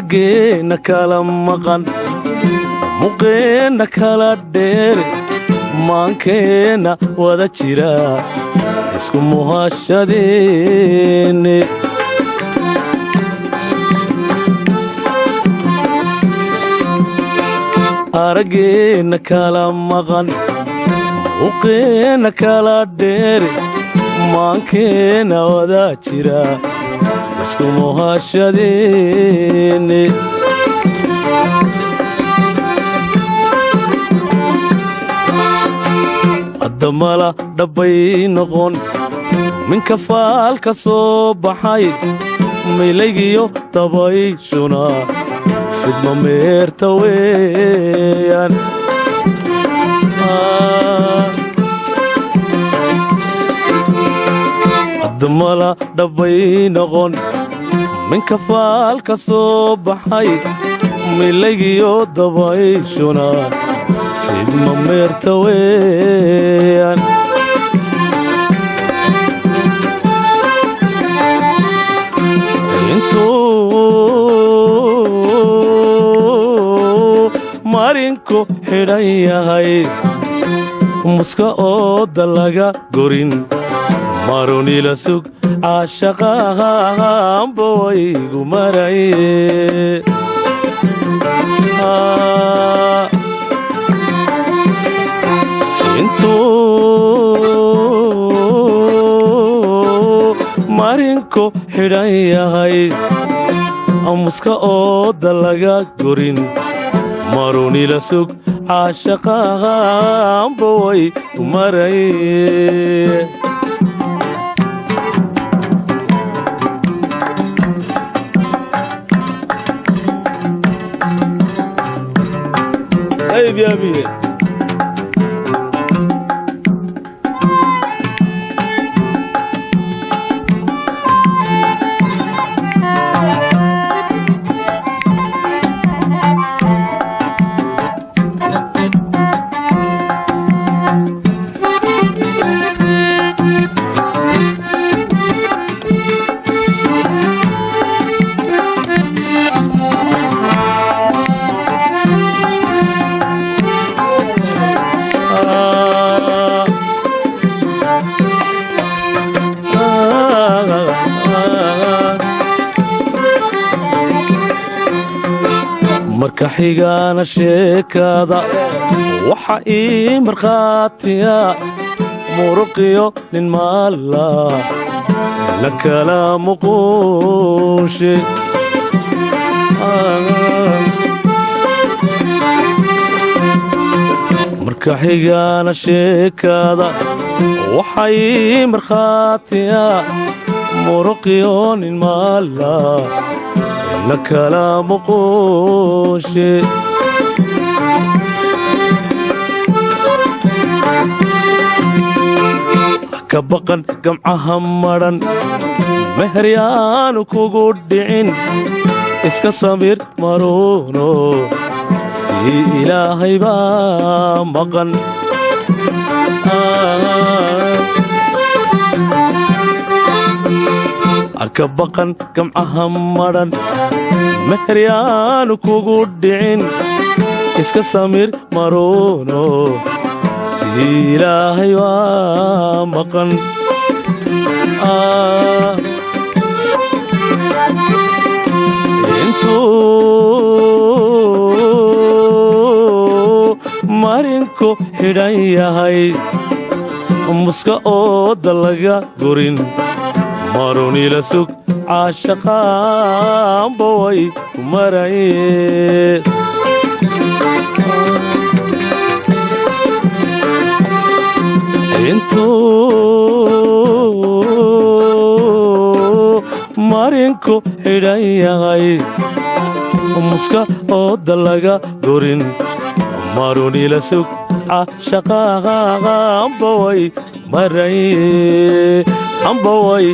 araggeena kala maqan muqeenna kala dheere maankeenna wada jira isku muhashadeenne araggeena kala maqan muqeenna kala dheere maankeenna wada jira isku muhashadeenne haddamala dhabbay noqon minka faalka soo baxay milaygiyo dabayshuna fidma meerta weeyaan haddamala dhabbay noqon minka faalka soo baxay milaygiyo dabayshuna fidma meerta weeyaan intuu marinku xidhan yahay muska ooda laga gorin marunila sug caashaqahanba waygu maraye intuu marinku xidhan yahay muska ooda laga gorin marunila sug caashaqahanba waygu maraye طيب يا أبي marka xigaana sheekada waxa ii markhaatiya muruqiyo nin maalla la kala muquushe marka xigaana sheekada waxa ii markhaatiya muruqiyo nin maalla la kala muquushe ka baqan gamcaha madhan meheryaanu kugu dhicin iska samir maruuno tii ilaahay baa maqan ka baqan gamcaha madhan meheryaanu kugu dhicin iska samir maruuno tii ilaahay waa maqan intuu marinku xidhan yahay muska ooda laga gorin marunila sug caashaqaanba waygu maraye intuu marinku xidhan yahay muska ooda laga gorin marunila sug caashaqaanba waygu maraye ambaway